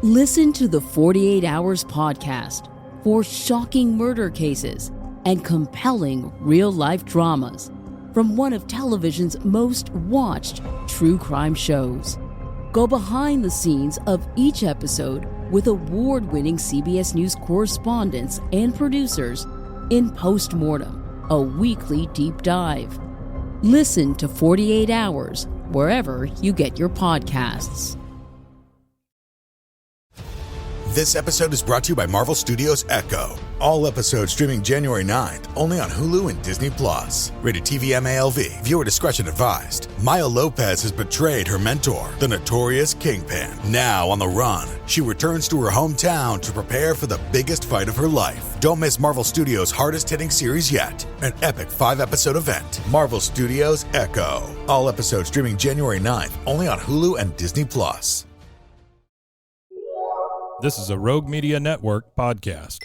Listen to the 48 Hours podcast for shocking murder cases and compelling real-life dramas from one of television's most watched true crime shows. Go behind the scenes of each episode with award-winning CBS News correspondents and producers in Postmortem, a weekly deep dive. Listen to 48 Hours wherever you get your podcasts. This episode is brought to you by Marvel Studios Echo. All episodes streaming January 9th, only on Hulu and Disney+. Rated TV MALV. Viewer discretion advised. Maya Lopez has betrayed her mentor, the notorious Kingpin. Now on the run, she returns to her hometown to prepare for the biggest fight of her life. Don't miss Marvel Studios' hardest-hitting series yet. An epic 5-episode event. Marvel Studios Echo. All episodes streaming January 9th, only on Hulu and Disney+. This is a Rogue Media Network podcast.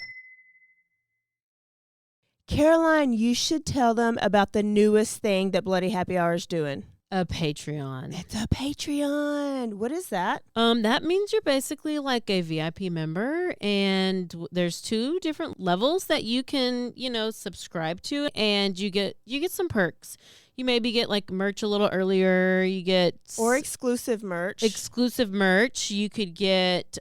Caroline, you should tell them about the newest thing that Bloody Happy Hour is doing. A Patreon. It's a Patreon. What is that? That means you're basically like a VIP member, and there's 2 different levels that you can, subscribe to, and you get some perks. You maybe get like merch a little earlier. You get exclusive merch. You could get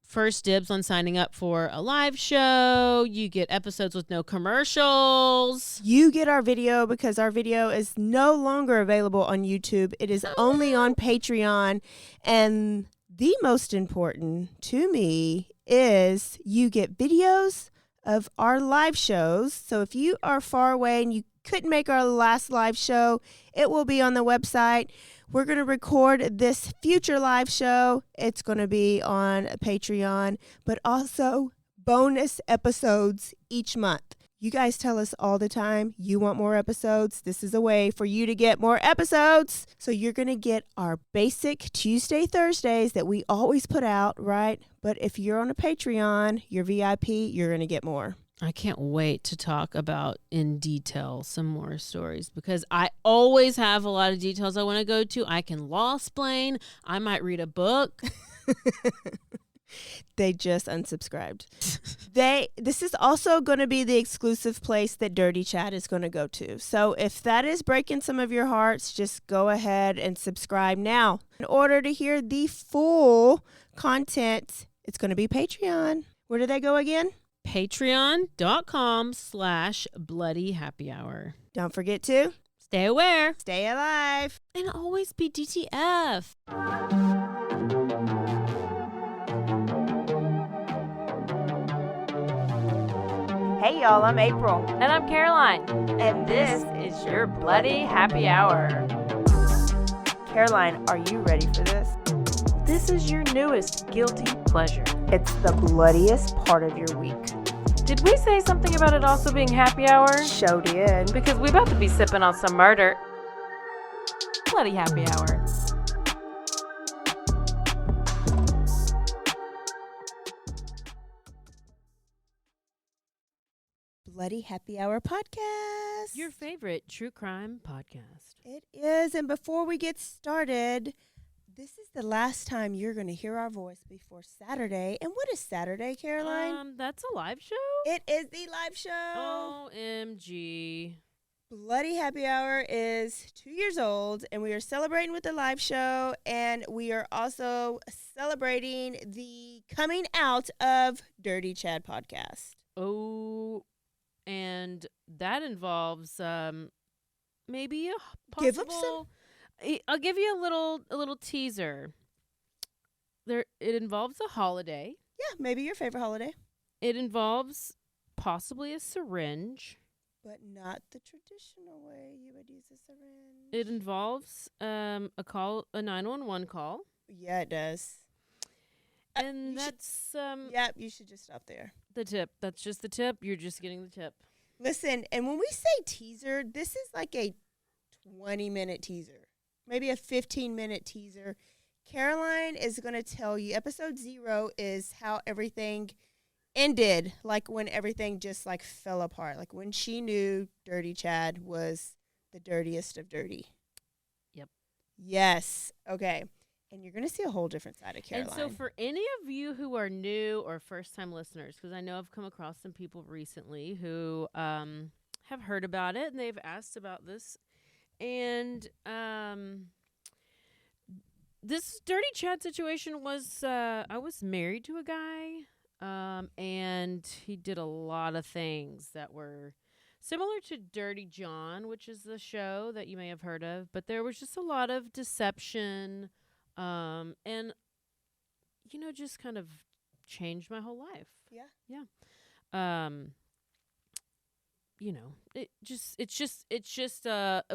first dibs on signing up for a live show. You get episodes with no commercials. You get our video because our video is no longer available on YouTube. It is only on Patreon. And the most important to me is you get videos of our live shows. So if you are far away and you couldn't make our last live show, it will be on the website. We're going to record this future live show. It's going to be on Patreon, but also bonus episodes each month. You guys tell us all the time you want more episodes. This is a way for you to get more episodes. So you're going to get our basic Tuesday, Thursdays that we always put out, right? But if you're on a Patreon, you're VIP, you're going to get more. I can't wait to talk about in detail some more stories because I always have a lot of details I want to go to. I can law-splain. I might read a book. They just unsubscribed. This is also going to be the exclusive place that Dirty Chat is going to go to. So if that is breaking some of your hearts, just go ahead and subscribe now. In order to hear the full content, it's going to be Patreon. Where do they go again? Patreon.com/BloodyHappyHour. Don't forget to stay aware, stay alive, and always be DTF. Hey y'all, I'm April. And I'm Caroline. And this is your Bloody Happy Hour. Caroline, are you ready for this? This is your newest guilty pleasure. It's the bloodiest part of your week. Did we say something about it also being happy hour? Show did. Because we about to be sipping on some murder. Bloody Happy Hour. Bloody Happy Hour podcast. Your favorite true crime podcast. It is. And before we get started, this is the last time you're going to hear our voice before Saturday. And what is Saturday, Caroline? That's a live show? It is the live show. OMG. Bloody Happy Hour is 2 years old, and we are celebrating with the live show, and we are also celebrating the coming out of Dirty Chad podcast. Oh, and that involves maybe a possible... Give up some... I'll give you a little teaser. It involves a holiday. Yeah, maybe your favorite holiday. It involves possibly a syringe. But not the traditional way you would use a syringe. It involves a 911 call. Yeah, it does. And that's yeah, you should just stop there. The tip. That's just the tip. You're just getting the tip. Listen, and when we say teaser, this is like a 20-minute teaser. Maybe a 15-minute teaser. Caroline is going to tell you, episode 0 is how everything ended, like when everything just like fell apart, like when she knew Dirty Chad was the dirtiest of dirty. Yep. Yes. Okay. and you're going to see a whole different side of Caroline. And so for any of you who are new or first-time listeners, because I know I've come across some people recently who have heard about it and they've asked about this. And this Dirty Chad situation was, I was married to a guy, and he did a lot of things that were similar to Dirty John, which is the show that you may have heard of, but there was just a lot of deception, and, just kind of changed my whole life. Yeah. Yeah. It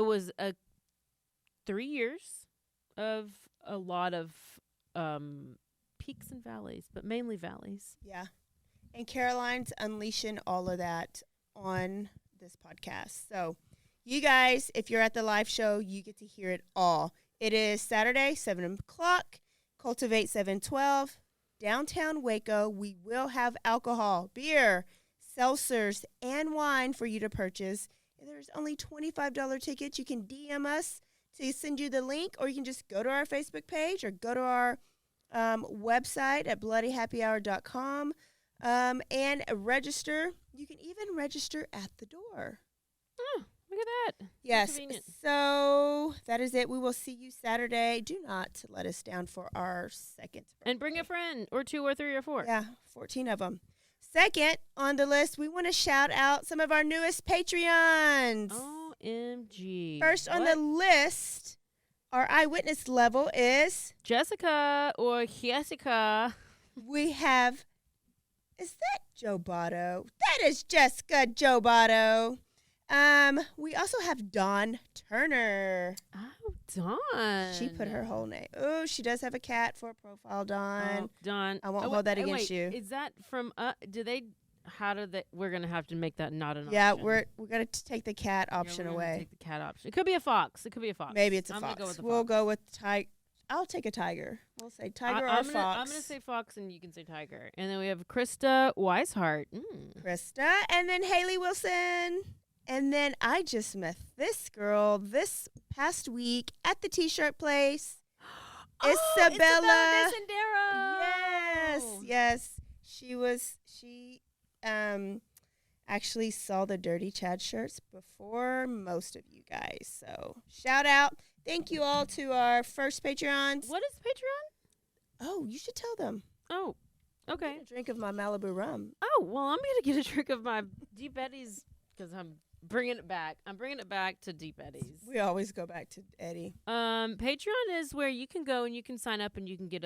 was 3 years of a lot of peaks and valleys, but mainly valleys. Yeah. And Caroline's unleashing all of that on this podcast. So you guys, if you're at the live show, you get to hear it all. It is Saturday, 7 o'clock, Cultivate 712, downtown Waco. We will have alcohol, beer, seltzers, and wine for you to purchase. And there's only $25 tickets. You can DM us to send you the link, or you can just go to our Facebook page or go to our website at BloodyHappyHour.com and register. You can even register at the door. Oh, look at that. Yes. So that is it. We will see you Saturday. Do not let us down for our second birthday. And bring a friend, or 2 or 3 or 4. Yeah, 14 of them. Second on the list, we want to shout out some of our newest Patreons. OMG. First on the list, our eyewitness level is Jessica or Jessica. We have, is that Joe Botto? That is Jessica Joe Botto. We also have Dawn Turner. Oh, Dawn. She put her whole name. Oh, she does have a cat for a profile, Dawn. Oh, Dawn. I won't hold that against wait, you. Is that from, we're going to have to make that not an Yeah, option. we're going to take the cat option we're gonna away. Take the cat option. It could be a fox. Maybe it's a I'm fox. Gonna go with the We'll fox. go with tiger. I'll take a tiger. We'll say tiger or fox. I'm going to say fox, and you can say tiger. And then we have Krista Weishart. Krista. And then Haley Wilson. And then I just met this girl this past week at the T-shirt place. Isabella Desendero. Yes. She actually saw the Dirty Chad shirts before most of you guys. So shout out. Thank you all to our first Patreons. What is Patreon? Oh, you should tell them. Oh, okay. A drink of my Malibu rum. Oh, well, I'm going to get a drink of my Deep Eddies because I'm bringing it back. I'm bringing it back to Deep Eddies. We always go back to Eddie. Patreon is where you can go and you can sign up and you can get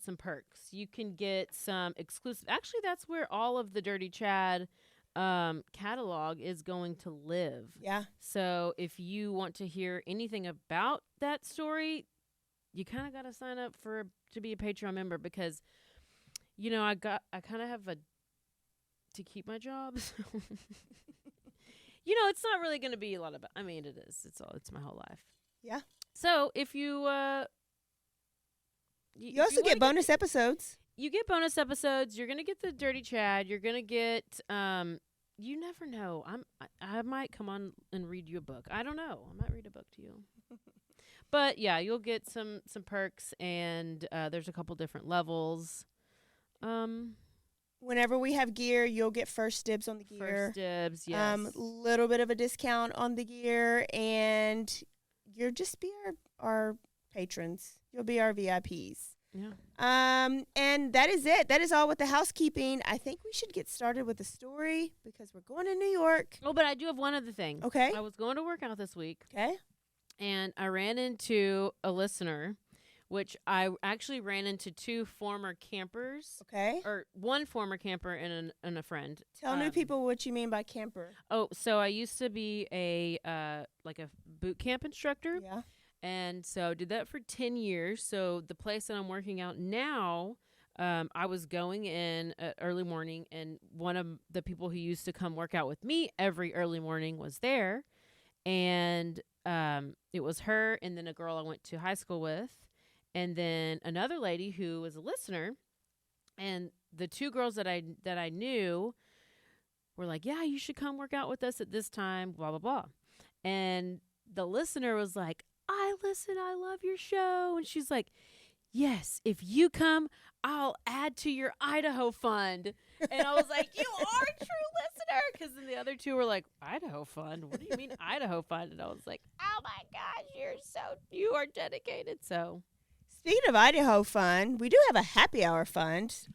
some perks. You can get some exclusive. Actually, that's where all of the Dirty Chad catalog is going to live. Yeah. So if you want to hear anything about that story, you kind of got to sign up to be a Patreon member because, I kind of have to keep my job. It's not really going to be a lot about. I mean, it is. It's my whole life. Yeah. So if you, you also get bonus episodes. You get bonus episodes. You're gonna get the Dirty Chad. You're gonna get. You never know. I might come on and read you a book. I don't know. I might read a book to you. But yeah, you'll get some perks, and there's a couple different levels. Whenever we have gear, you'll get first dibs on the gear. First dibs, yes. Little bit of a discount on the gear, and you'll just be our patrons. You'll be our VIPs. Yeah. And that is it. That is all with the housekeeping. I think we should get started with the story because we're going to New York. Oh, but I do have one other thing. Okay. I was going to work out this week. Okay. And I ran into a listener, which I actually ran into 2 former campers. Okay. Or one former camper and a friend. Tell new people what you mean by camper. Oh, so I used to be a boot camp instructor. Yeah. And so did that for 10 years. So the place that I'm working out now, I was going in early morning, and one of the people who used to come work out with me every early morning was there. And it was her and then a girl I went to high school with, and then another lady who was a listener. And the 2 girls that I knew were like, yeah, you should come work out with us at this time, blah, blah, blah. And the listener was like, I love your show. And she's like, yes, if you come, I'll add to your Idaho fund. And I was like, you are a true listener. Because then the other two were like, Idaho fund? What do you mean Idaho fund? And I was like, oh my gosh, you are dedicated. So Speaking of Idaho fund, we do have a happy hour fund.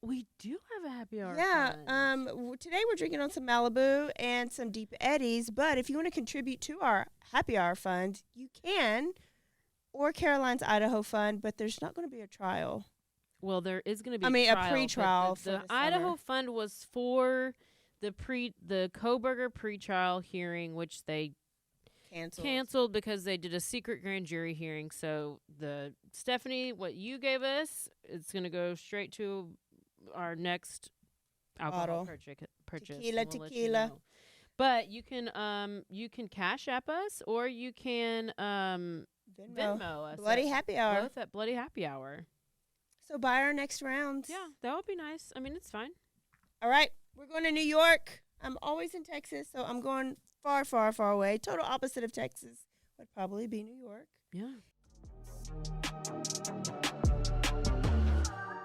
we do have a happy hour Yeah. fund. Today we're drinking on some Malibu and some Deep Eddies. But if you want to contribute to our happy hour fund, you can. Or Caroline's Idaho fund, but there's not going to be a trial. Well, there is going to be a trial, pre-trial but for the the Idaho summer. fund was for the Koberger pre-trial hearing, which they canceled because they did a secret grand jury hearing. So Stephanie, what you gave us, it's going to go straight to our next alcohol purchase. Tequila, and we'll let you tequila. know. But you can Cash App us, or you can Venmo us. Bloody at- Happy Hour. Both at Bloody Happy Hour. So buy our next round. Yeah, that would be nice. I mean, it's fine. All right. We're going to New York. I'm always in Texas, so I'm going far, far, far away. Total opposite of Texas would probably be New York. Yeah.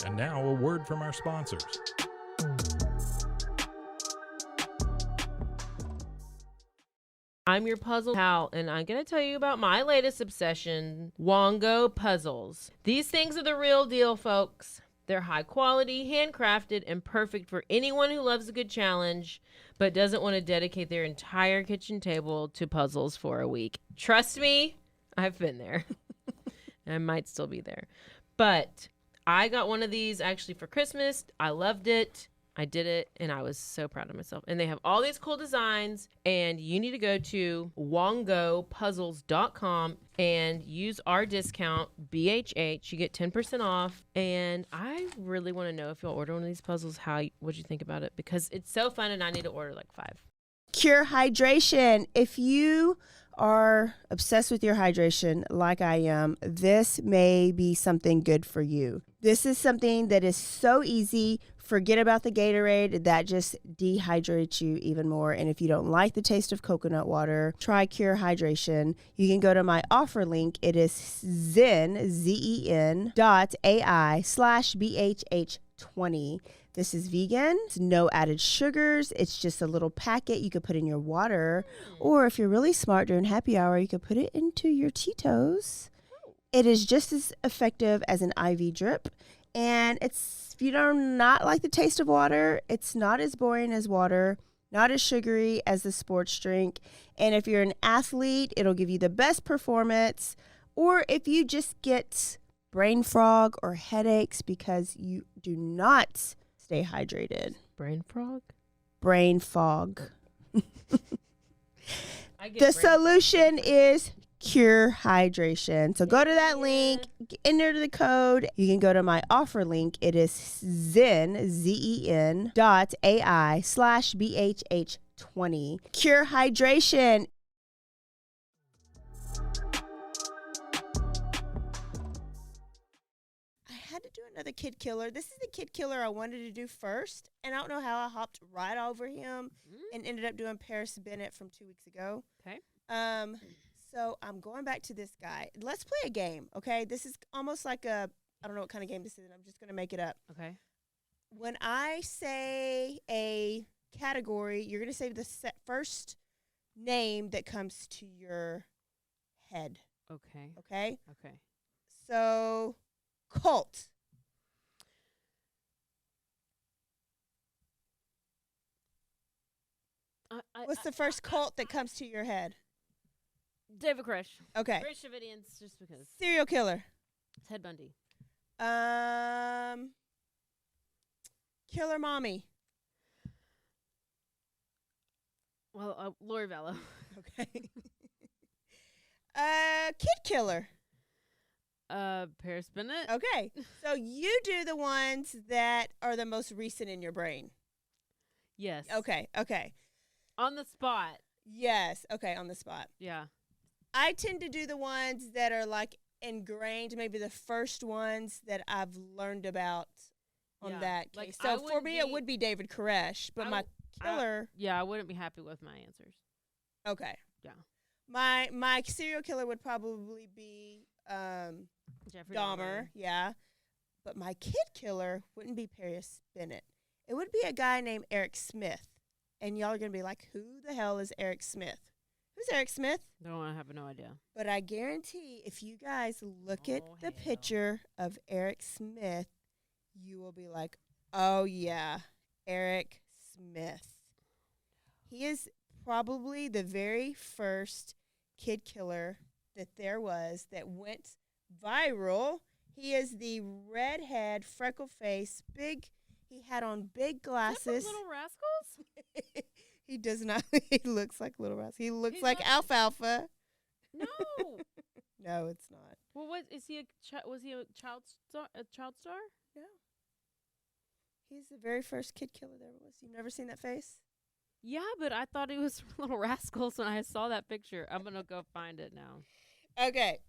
And now a word from our sponsors. I'm your puzzle pal, and I'm going to tell you about my latest obsession, Wongo puzzles. These things are the real deal, folks. They're high quality, handcrafted, and perfect for anyone who loves a good challenge, but doesn't want to dedicate their entire kitchen table to puzzles for a week. Trust me, I've been there. I might still be there. But I got one of these actually for Christmas. I loved it. I did it, and I was so proud of myself. And they have all these cool designs, and you need to go to wongopuzzles.com and use our discount, BHH. You get 10% off, and I really want to know if you'll order one of these puzzles, what'd you think about it? Because it's so fun, and I need to order like 5. Cure Hydration. If you are obsessed with your hydration like I am, this may be something good for you. This is something that is so easy. Forget about the Gatorade. That just dehydrates you even more. And if you don't like the taste of coconut water, try Cure Hydration. You can go to my offer link. It is zen.ai/BHH20. This is vegan. It's no added sugars. It's just a little packet you could put in your water. Or if you're really smart during happy hour, you could put it into your Tito's. It is just as effective as an IV drip. And if you do not like the taste of water, it's not as boring as water, not as sugary as the sports drink. And if you're an athlete, it'll give you the best performance. Or if you just get brain fog or headaches because you do not stay hydrated. Brain frog? Brain fog. I get The brain solution is Cure Hydration. So go to that link, enter the code. You can go to my offer link. It is zen.ai/BHH20. Cure Hydration. I had to do another kid killer. This is the kid killer I wanted to do first, and I don't know how I hopped right over him and ended up doing Paris Bennett from 2 weeks ago. Okay. So I'm going back to this guy. Let's play a game, okay? This is almost like I don't know what kind of game this is. I'm just going to make it up. Okay. When I say a category, you're going to say the first name that comes to your head, Okay. okay? Okay. So, cult. What's the first cult that comes to your head? David Koresh. Okay. British Davidians, just because. Serial killer. Ted Bundy. Killer mommy. Well, Lori Vallow. Okay. Kid killer. Paris Bennett. Okay. So you do the ones that are the most recent in your brain. Yes. Okay. Okay. On the spot. Yes. Okay. On the spot. Yeah. I tend to do the ones that are like ingrained, maybe the first ones that I've learned about on that Like, case. So for me, it would be David Koresh, but my killer. I wouldn't be happy with my answers. Okay. Yeah. My serial killer would probably be Jeffrey Dahmer, yeah. But my kid killer wouldn't be Paris Bennett. It would be a guy named Eric Smith. And y'all are going to be like, who the hell is Eric Smith? Who's Eric Smith? No, I have no idea. But I guarantee if you guys look at the picture of Eric Smith, you will be like, oh, yeah, Eric Smith. He is probably the very first kid killer that there was that went viral. He is the redhead, freckle face, big. He had on big glasses. Little Rascals? He does not. He looks like Little Rascals. He looks He's like not- Alfalfa. No. No, it's not. Well, what is he? Was he a child star? No. He's the very first kid killer there was. You've never seen that face? Yeah, but I thought he was from Little Rascals when I saw that picture. I'm gonna go find it now. Okay.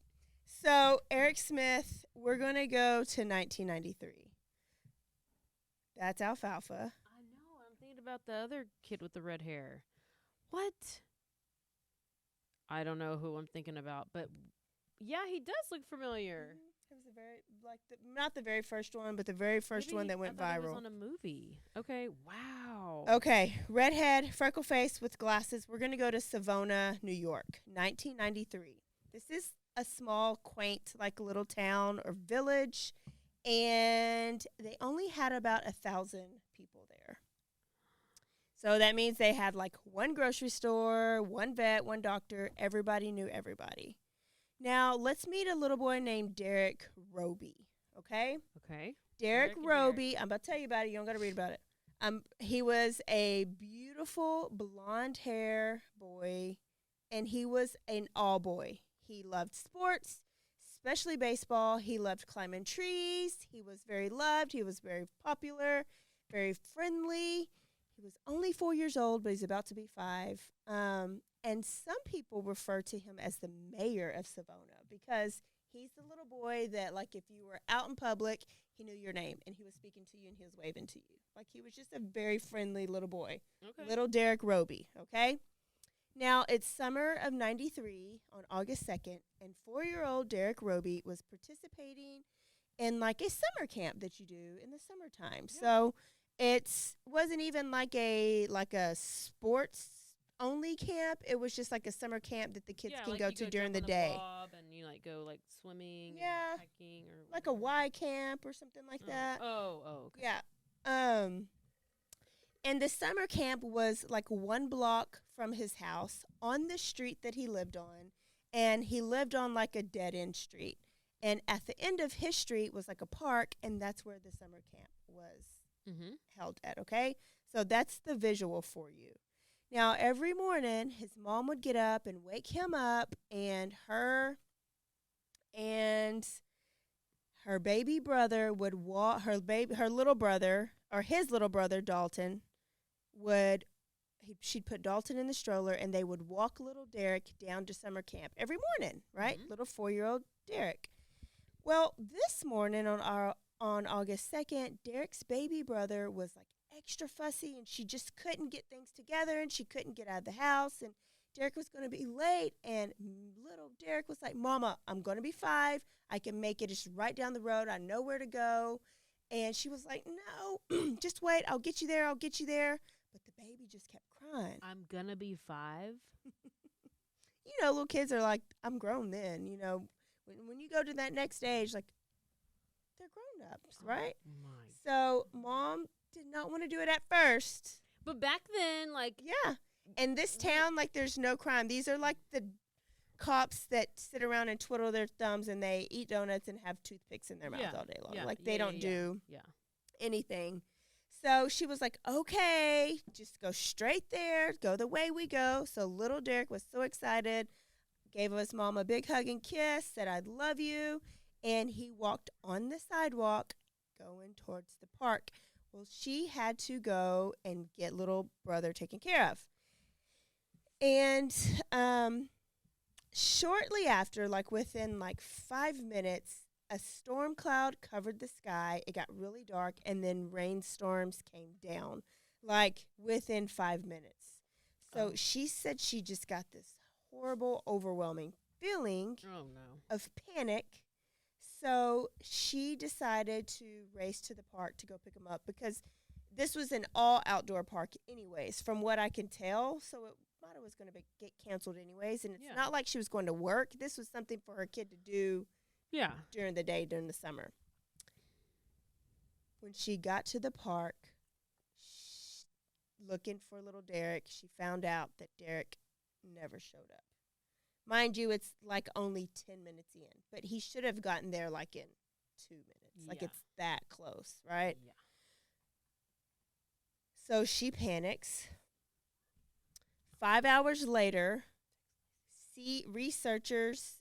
So, Eric Smith, we're going to go to 1993. That's Alfalfa. I know. I'm thinking about the other kid with the red hair. What? I don't know who I'm thinking about, but yeah, he does look familiar. It was the very, not the very first one, but the very first Maybe one that went I thought viral. It was on a movie. Okay. Wow. Okay, redhead, freckle face with glasses. We're going to go to Savona, New York, 1993. This is a small, quaint, like little town or village, and they only had about 1,000 people there. So that means they had like one grocery store, one vet, one doctor. Everybody knew everybody. Now, let's meet a little boy named Derrick Robey, okay? Okay. Derrick Derrick and Robey, I'm about to tell you about it. You don't got to read about it. He was a beautiful blonde hair boy, and he was an all boy. He loved sports, especially baseball. He loved climbing trees. He was very loved. He was very popular, very friendly. He was only 4 years old, but he's about to be 5. And some people refer to him as the mayor of Savona because he's the little boy that, like, if you were out in public, he knew your name, and he was speaking to you, and he was waving to you. Like, he was just a very friendly little boy. Okay. Little Derrick Robey, okay? Now, it's summer of 93 on August 2nd, and 4-year-old Derrick Robey was participating in, like, a summer camp that you do in the summertime. Yeah. So it wasn't even like a sports-only camp. It was just like a summer camp that the kids can like go you to go during the jump on day. Blob and you like go like swimming, Yeah, and hiking, or like a whatever. Y camp or something like that. Oh, okay. Yeah. And the summer camp was like 1 block from his house on the street that he lived on. And he lived on like a dead-end street. And at the end of his street was like a park, and that's where the summer camp was held at, okay? So that's the visual for you. Now, every morning, his mom would get up and wake him up, and her baby brother would walk, her little brother, or his little brother, Dalton, she'd put Dalton in the stroller, and they would walk little Derrick down to summer camp every morning, right? Little 4-year-old Derrick. Well, this morning on August 2nd, Derrick's baby brother was like extra fussy, and she just couldn't get things together, and she couldn't get out of the house, and Derrick was going to be late, and little Derrick was like, Mama, I'm going to be 5. I can make it. It's right down the road. I know where to go. And she was like, no, just wait. I'll get you there. I'll get you there. But the baby just kept crying. I'm going to be 5. You know, little kids are like, I'm grown then. You know, when you go to that next stage, like, they're grown-ups, right? My. So Mom did not want to do it at first. But back then, like. Yeah. In this town, like, there's no crime. These are like the cops that sit around and twiddle their thumbs, and they eat donuts and have toothpicks in their mouth all day long. Like, they don't do anything. So she was like, okay, just go straight there, go the way we go. So little Derrick was so excited, gave his mom a big hug and kiss, said, I love you. And he walked on the sidewalk going towards the park. Well, she had to go and get little brother taken care of. And shortly after, like within like 5 minutes, a storm cloud covered the sky. It got really dark, and then rainstorms came down, like within 5 minutes. So she said she just got this horrible, overwhelming feeling of panic. So she decided to race to the park to go pick him up because this was an all-outdoor park anyways, from what I can tell. So it might have was going to get canceled anyways. And it's not like she was going to work. This was something for her kid to do during the day, during the summer. When she got to the park, looking for little Derrick, she found out that Derrick never showed up. Mind you, it's like only 10 minutes in, but he should have gotten there like in 2 minutes. Like it's that close, right? Yeah. So she panics. 5 hours later, searchers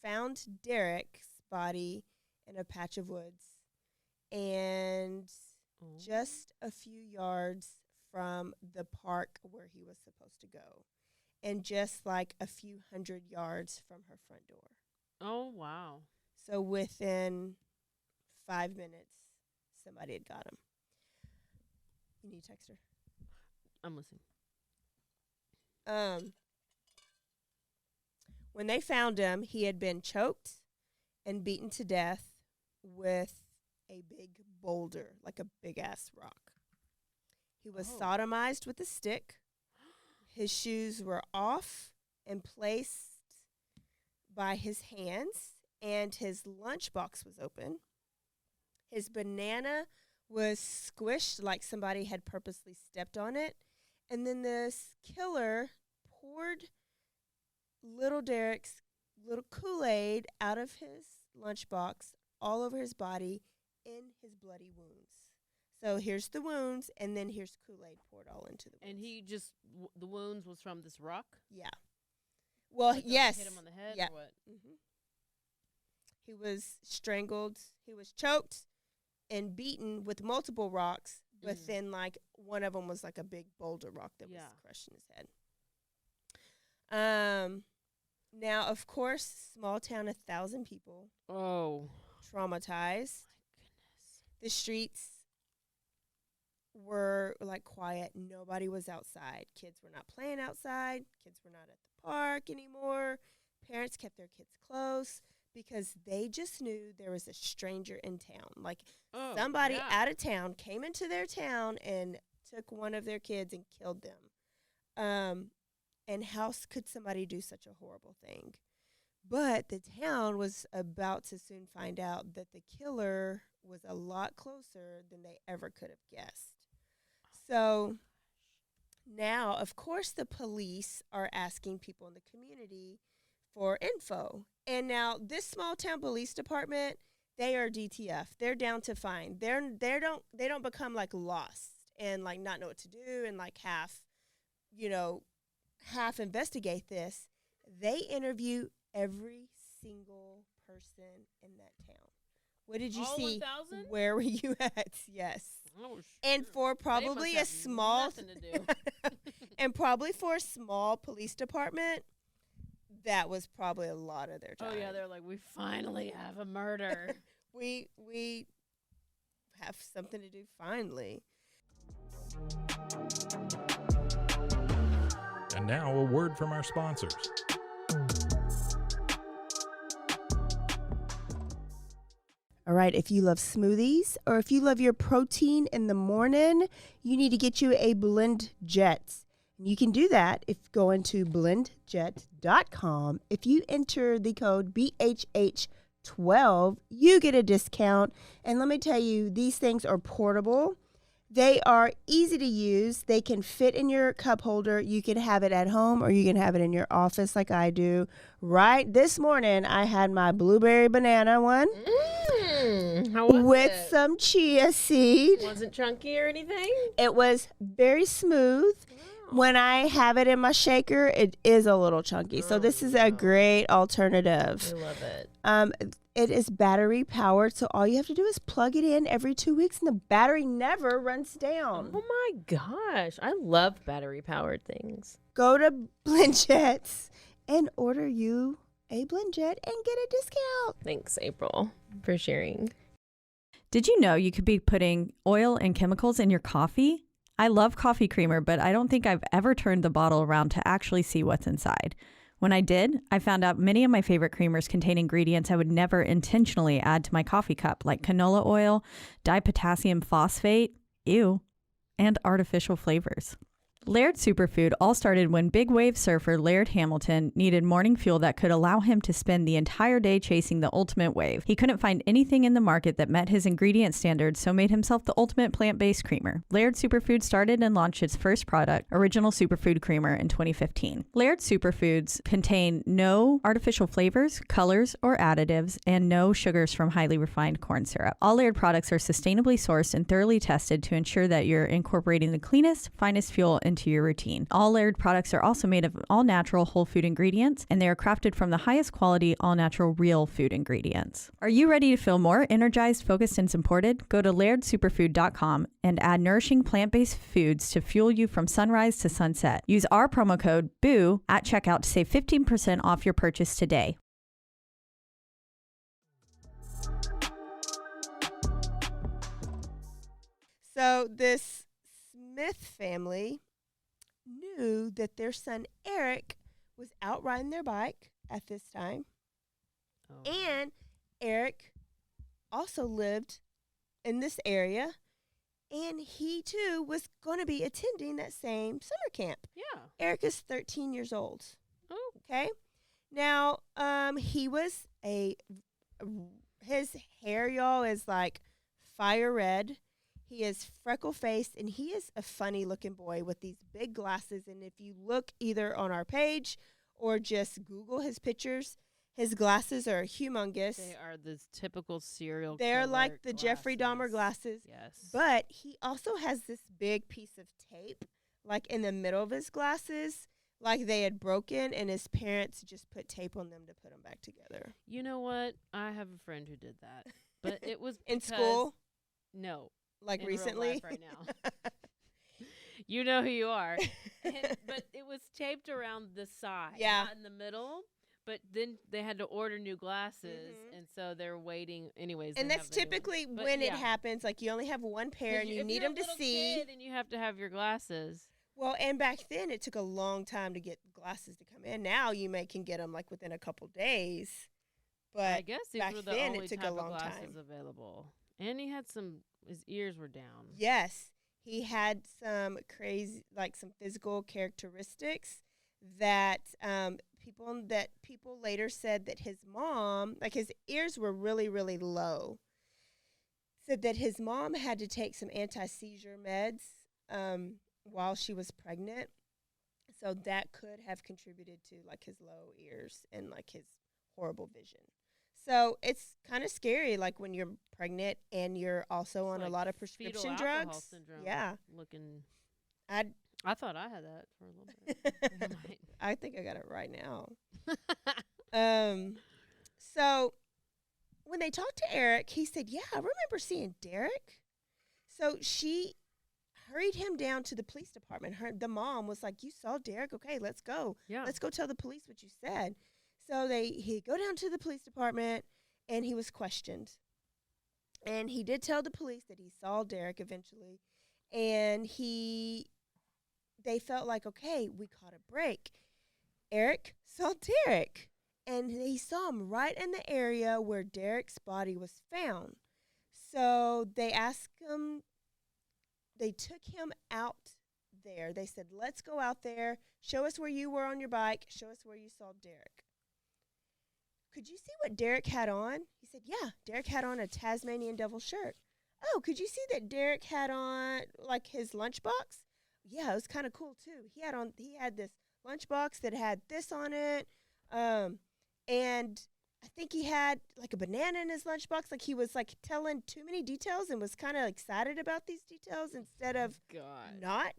found Derrick's body in a patch of woods and just a few yards from the park where he was supposed to go, and just like a few hundred yards from her front door. Oh, wow. So within 5 minutes, somebody had got him. You need to text her. I'm listening. When they found him, he had been choked and beaten to death with a big boulder, like a big-ass rock. He was sodomized with a stick. His shoes were off and placed by his hands, and his lunchbox was open. His banana was squished like somebody had purposely stepped on it. And then this killer poured little Derrick's little Kool-Aid out of his lunchbox all over his body in his bloody wounds. So here's the wounds, and then here's Kool-Aid poured all into the wounds. And he just, the wounds was from this rock? Yeah. Well, like yes. Hit him on the head or what? Mm-hmm. He was strangled. He was choked and beaten with multiple rocks, but then, like, one of them was, like, a big boulder rock that was crushed in his head. Now, of course, small town, 1,000 people. Oh. Traumatized. My goodness. The streets were, like, quiet. Nobody was outside. Kids were not playing outside. Kids were not at the park anymore. Parents kept their kids close because they just knew there was a stranger in town. Like, somebody out of town came into their town and took one of their kids and killed them. And how could somebody do such a horrible thing? But the town was about to soon find out that the killer was a lot closer than they ever could have guessed. So now, of course, the police are asking people in the community for info. And now this small town police department, they are DTF. They're down to find. They don't become like lost and like not know what to do and like half investigate this. They interview every single person in that town. What did you all see? 1,000? Where were you at? Yes. Oh, And for probably a small nothing to do. and probably for a small police department, that was probably a lot of their time. Oh yeah, they're like, we finally have a murder. we have something to do finally. And now a word from our sponsors. All right, if you love smoothies or if you love your protein in the morning, you need to get you a Blend Jet. You can do that if you go into blendjet.com. If you enter the code BHH12, you get a discount. And let me tell you, these things are portable. They are easy to use. They can fit in your cup holder. You can have it at home or you can have it in your office like I do. Right this morning, I had my blueberry banana one How was with it? some chia seed. Wasn't chunky or anything? It was very smooth. When I have it in my shaker, it is a little chunky. So this is a great alternative. I love it. It is battery powered, so all you have to do is plug it in every 2 weeks, and the battery never runs down. Oh my gosh. I love battery powered things. Go to BlendJet and order you a BlendJet and get a discount. Thanks, April, for sharing. Did you know you could be putting oil and chemicals in your coffee? I love coffee creamer, but I don't think I've ever turned the bottle around to actually see what's inside. When I did, I found out many of my favorite creamers contain ingredients I would never intentionally add to my coffee cup, like canola oil, dipotassium phosphate, ew, and artificial flavors. Laird Superfood all started when big wave surfer Laird Hamilton needed morning fuel that could allow him to spend the entire day chasing the ultimate wave. He couldn't find anything in the market that met his ingredient standards, so made himself the ultimate plant-based creamer. Laird Superfood started and launched its first product, Original Superfood Creamer, in 2015. Laird Superfoods contain no artificial flavors, colors, or additives, and no sugars from highly refined corn syrup. All Laird products are sustainably sourced and thoroughly tested to ensure that you're incorporating the cleanest, finest fuel into your routine. All Laird products are also made of all-natural whole food ingredients, and they are crafted from the highest quality all-natural real food ingredients. Are you ready to feel more energized, focused, and supported? Go to lairdsuperfood.com and add nourishing plant-based foods to fuel you from sunrise to sunset. Use our promo code BOO at checkout to save 15% off your purchase today. So this Smith family knew that their son Eric was out riding their bike at this time. Oh. And Eric also lived in this area, and he too was going to be attending that same summer camp. Yeah. Eric is 13 years old. Oh. Okay. Now, he was his hair, y'all, is like fire red. He is freckle-faced, and he is a funny-looking boy with these big glasses. And if you look either on our page or just Google his pictures, his glasses are humongous. They are the typical serial They're killer like the Jeffrey Dahmer glasses. Yes. But he also has this big piece of tape, like in the middle of his glasses, like they had broken, and his parents just put tape on them to put them back together. You know what? I have a friend who did that. But it was In because- school? No. Like in recently? real life right now. You know who you are. But it was taped around the side, Yeah. not in the middle. But then they had to order new glasses, and so they're waiting. Anyways, And they that's have the new ones. typically But when it yeah. happens. Like, you only have one pair, and you If need you're them a to little see. kid and you have to have your glasses. Well, and back then, it took a long time to get glasses to come in. Now you can get them, like, within a couple days. But I guess these back were the then, only it took type a long of glasses time. available. And he had his ears were down. Yes, he had some crazy, like some physical characteristics that people later said that his mom, like his ears were really, really low. Said that his mom had to take some anti-seizure meds while she was pregnant. So that could have contributed to like his low ears and like his horrible vision. So it's kind of scary, like when you're pregnant and you're also on like a lot of fetal prescription alcohol drugs. syndrome Yeah, looking. I thought I had that for a little bit. I think I got it right now. So when they talked to Eric, he said, "Yeah, I remember seeing Derrick." So she hurried him down to the police department. The mom was like, "You saw Derrick? Okay, let's go. Yeah. Let's go tell the police what you said." So he go down to the police department, and he was questioned. And he did tell the police that he saw Derrick eventually, and they felt like, okay, we caught a break. Eric saw Derrick, and he saw him right in the area where Derrick's body was found. So they took him out there. They said, "Let's go out there. Show us where you were on your bike. Show us where you saw Derrick." "Could you see what Derrick had on?" He said, "Yeah, Derrick had on a Tasmanian devil shirt." "Oh, could you see that Derrick had on like his lunchbox?" "Yeah, it was kind of cool too. He had this lunchbox that had this on it, and I think he had like a banana in his lunchbox. Like he was like telling too many details and was kind of excited about these details instead of not."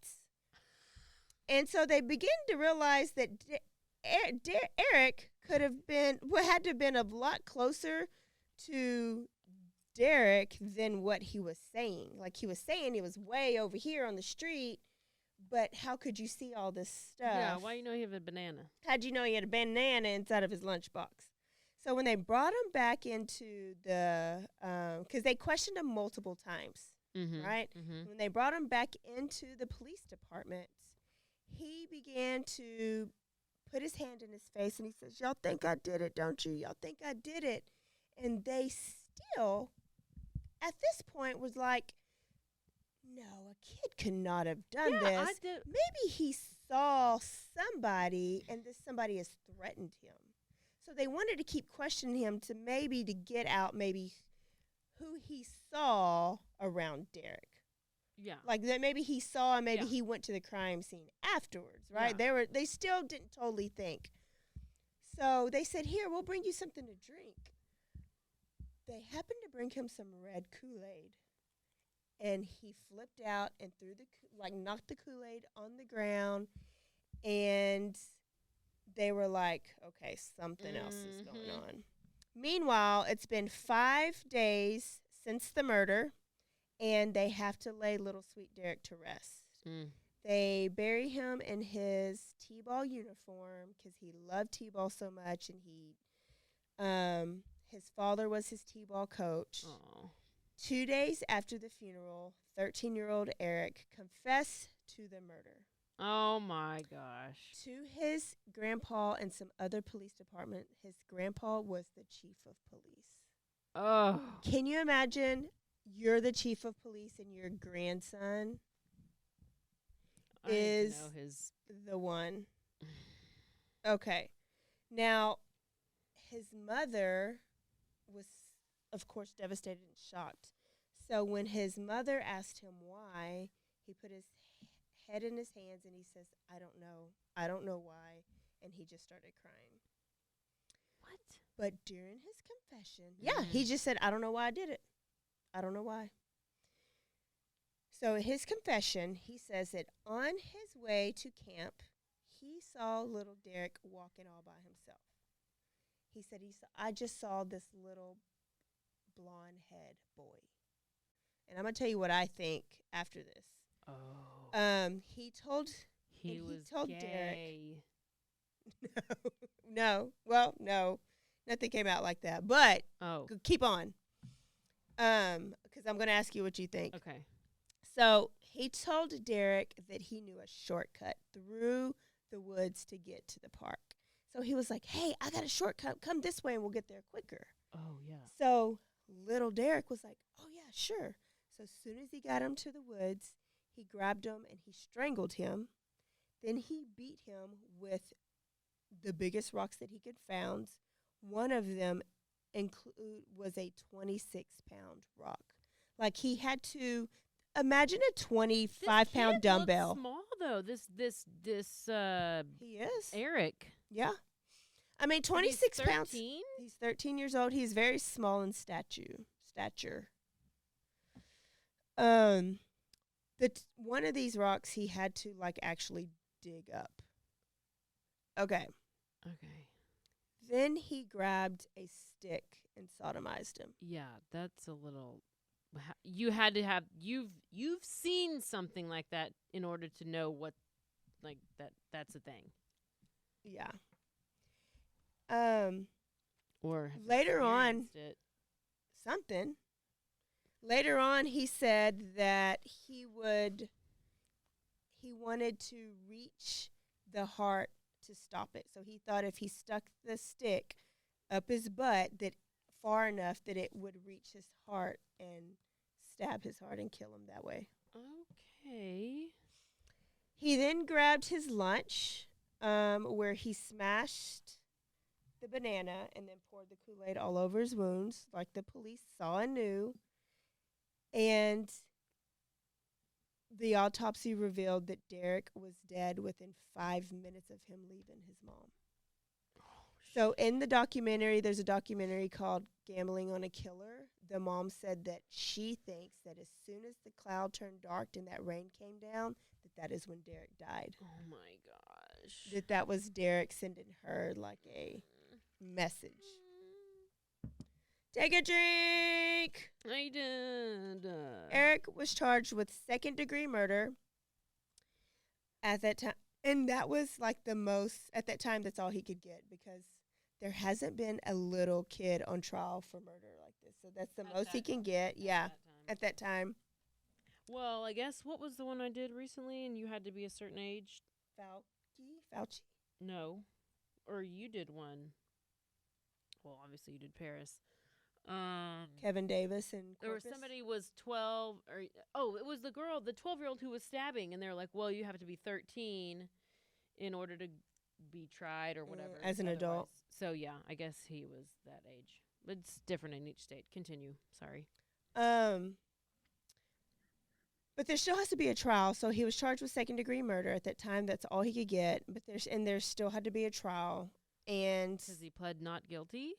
And so they begin to realize that Eric had to have been a lot closer to Derrick than what he was saying. Like he was saying he was way over here on the street, but how could you see all this stuff? Yeah, why you know he had a banana? How'd you know he had a banana inside of his lunchbox? So when they brought him back into the, because they questioned him multiple times right? When they brought him back into the police department, he began to put his hand in his face, and he says, y'all think I did it, don't you? Y'all think I did it? And they still, at this point, was like, no, a kid could not have done this. Maybe he saw somebody, and this somebody has threatened him. So they wanted to keep questioning him to get out maybe who he saw around Derrick. Yeah. Like that maybe he saw and maybe he went to the crime scene afterwards, right? Yeah. They still didn't totally think. So they said, here, we'll bring you something to drink. They happened to bring him some red Kool-Aid. And he flipped out and knocked the Kool-Aid on the ground. And they were like, okay, something else is going on. Meanwhile, it's been 5 days since the murder, and they have to lay little sweet Derrick to rest. They bury him in his T-ball uniform because he loved T-ball so much, and his father was his T-ball coach. Aww. 2 days after the funeral, 13-year-old Eric confessed to the murder. Oh, my gosh. To his grandpa and some other police department, his grandpa was the chief of police. Oh. Can you imagine you're the chief of police and your grandson is the one? Okay. Now, his mother was, of course, devastated and shocked. So when his mother asked him why, he put his head in his hands and he says, I don't know. I don't know why. And he just started crying. What? But during his confession, he just said, I don't know why I did it. I don't know why. So in his confession, he says that on his way to camp, he saw little Derrick walking all by himself. He said, I just saw this little blonde head boy. And I'm going to tell you what I think after this. Oh. He told gay. Derrick. No. Well, no. Nothing came out like that. But keep on. Because I'm going to ask you what you think. Okay. So he told Derrick that he knew a shortcut through the woods to get to the park. So he was like, hey, I got a shortcut. Come this way and we'll get there quicker. Oh, yeah. So little Derrick was like, oh, yeah, sure. So as soon as he got him to the woods, he grabbed him and he strangled him. Then he beat him with the biggest rocks that he could find. One of them was a 26-pound rock. Like he had to imagine a 25-pound dumbbell. Looks small though. This he is Eric. Yeah, I mean 26 pounds. He's 13 years old. He's very small in stature. One of these rocks he had to actually dig up. Okay. Then he grabbed a stick and sodomized him. Yeah, that's a little. You had to have you've seen something like that in order to know what that's a thing. Yeah. Or later on, something. Later on, he said that he wanted to reach the heart to stop it. So he thought if he stuck the stick up his butt that far enough that it would reach his heart and stab his heart and kill him that way. Okay. He then grabbed his lunch, where he smashed the banana and then poured the Kool-Aid all over his wounds, like the police saw and knew. And the autopsy revealed that Derrick was dead within 5 minutes of him leaving his mom. So in the documentary, there's a documentary called Gambling on a Killer. The mom said that she thinks that as soon as the cloud turned dark and that rain came down, that is when Derrick died. Oh, my gosh. That was Derrick sending her a message. Take a drink. I did. Eric was charged with second-degree murder at that time. And that was the most, at that time, that's all he could get because there hasn't been a little kid on trial for murder like this. So that's the most he can get. Yeah, at that time. Well, I guess what was the one I did recently and you had to be a certain age? Fauci? No. Or you did one. Well, obviously you did Paris. Kevin Davis and Or Corpus? somebody was 12 or it was the girl, the 12-year-old who was stabbing and they're like, "Well, you have to be 13 in order to be tried or whatever." As an adult. otherwise. So yeah, I guess he was that age. It's different in each state. Continue. Sorry. But there still has to be a trial. So he was charged with second-degree murder at that time. That's all he could get. But there still had to be a trial. And Because he pled not guilty.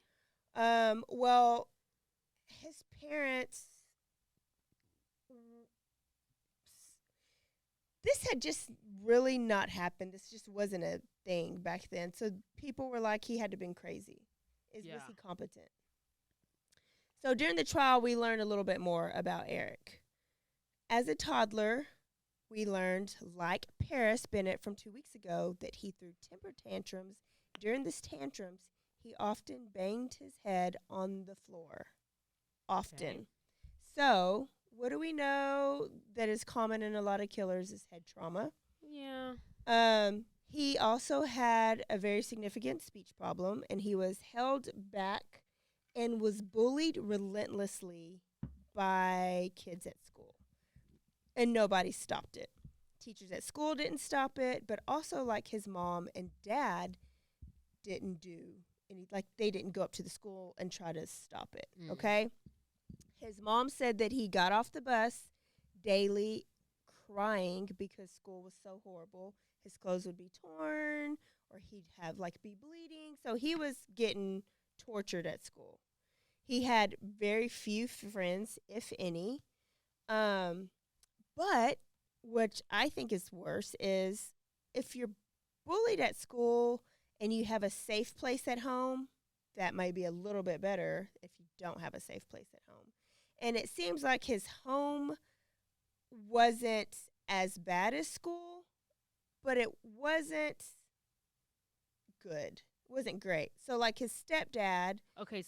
well, his parents. This had just really not happened. This just wasn't a thing back then. So people were like, he had to have been crazy. Was he competent? So during the trial, we learned a little bit more about Eric. As a toddler, we learned, like Paris Bennett from 2 weeks ago, that he threw temper tantrums. During these tantrums, he often banged his head on the floor. Often. Okay. So, what do we know that is common in a lot of killers is head trauma. Yeah. He also had a very significant speech problem, and he was held back and was bullied relentlessly by kids at school. And nobody stopped it. Teachers at school didn't stop it, but also like his mom and dad didn't do any, like they didn't go up to the school and try to stop it, okay? His mom said that he got off the bus daily crying because school was so horrible. His clothes would be torn or he'd have like be bleeding. So he was getting tortured at school. He had very few friends, if any. But what I think is worse is if you're bullied at school and you have a safe place at home, that might be a little bit better if you don't have a safe place at home. And it seems like his home wasn't as bad as school, but it wasn't good. It wasn't great. So like his stepdad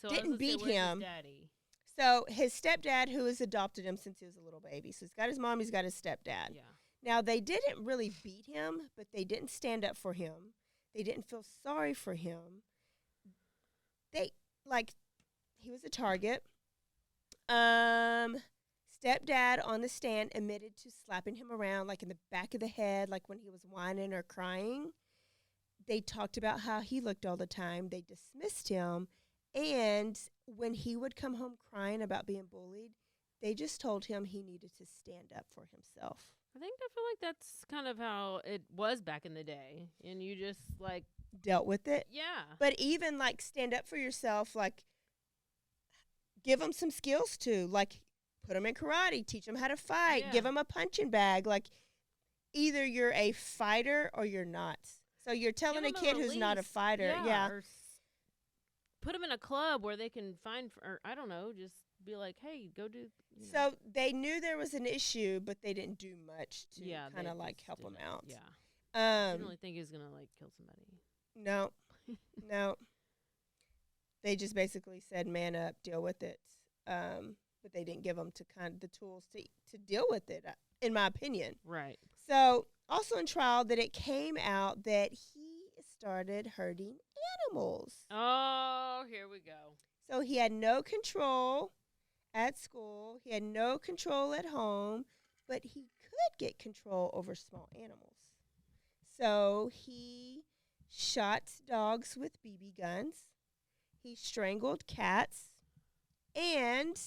didn't beat him. His daddy? So his stepdad, who has adopted him since he was a little baby. So he's got his mom, he's got his stepdad. Yeah. Now, they didn't really beat him, but they didn't stand up for him. They didn't feel sorry for him. He was a target. Stepdad on the stand admitted to slapping him around, like in the back of the head, like when he was whining or crying. They talked about how he looked all the time. They dismissed him. And when he would come home crying about being bullied, they just told him he needed to stand up for himself. I feel like that's kind of how it was back in the day. And you just like dealt with it. Yeah. But even like stand up for yourself, like give them some skills too. Like put them in karate, teach them how to fight, give them a punching bag. Like either you're a fighter or you're not. So you're telling a kid who's not a fighter. Or put them in a club where they can find, or I don't know, just be like, hey, go do. So they knew there was an issue, but they didn't do much to kind of like help him out. Yeah. I didn't really think he was going to like kill somebody. No. No. They just basically said, man up, deal with it. But they didn't give them the tools to deal with it, in my opinion. Right. So also in trial that it came out that he started hurting animals. Oh, here we go. So he had no control at school. He had no control at home, but he could get control over small animals. So he shot dogs with BB guns. He strangled cats, and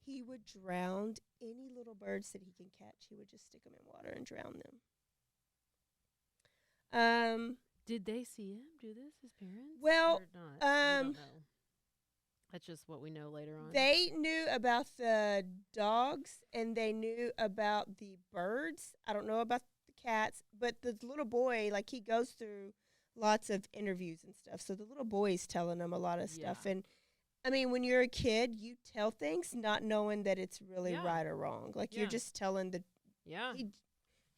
he would drown any little birds that he can catch. He would just stick them in water and drown them. Did they see him do this, his parents? Well, or not? We don't know. That's just what we know later on. They knew about the dogs and they knew about the birds. I don't know about the cats, but the little boy, like he goes through lots of interviews and stuff. So the little boy's telling him a lot of stuff. And I mean, when you're a kid, you tell things not knowing that it's really right or wrong. Like you're just telling he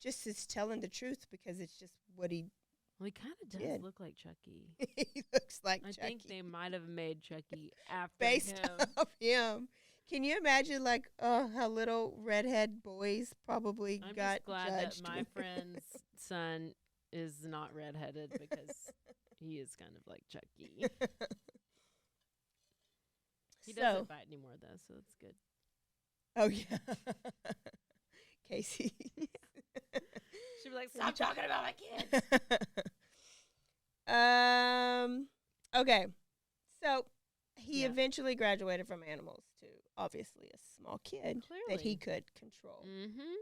just is telling the truth because it's just what he Well, he kind of does look like Chucky. He looks like I Chucky. think they might have made Chucky after based him. off him. Can you imagine, like, how little redhead boys probably I'm got just glad judged? that my friend's son is not redheaded because he is kind of like Chucky. He doesn't bite anymore, though, so it's good. Oh, yeah. Casey. She'd be like, stop talking about my kids. Okay. So he Yeah. eventually graduated from animals to obviously a small kid that he Clearly. could control. Mm-hmm.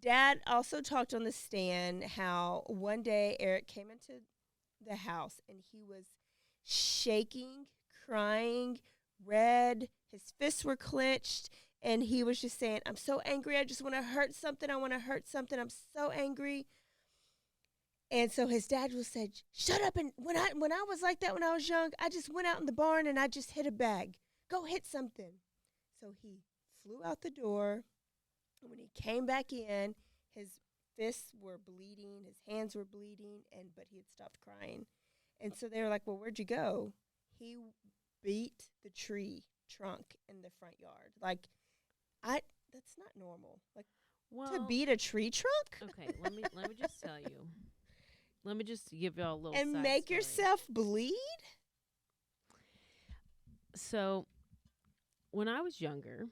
Dad also talked on the stand how one day Eric came into the house and he was shaking, crying, red. His fists were clenched. And he was just saying, I'm so angry. I just want to hurt something. I want to hurt something. I'm so angry. And so his dad was said, shut up. And when I was like that when I was young, I just went out in the barn and I just hit a bag. Go hit something. So he flew out the door. And when he came back in, his fists were bleeding. His hands were bleeding. But he had stopped crying. And so they were like, well, where'd you go? He beat the tree trunk in the front yard. Like, that's not normal. Like, to beat a tree trunk? Okay, let me just tell you. Let me just give y'all a little and side make story. yourself bleed? So, when I was younger,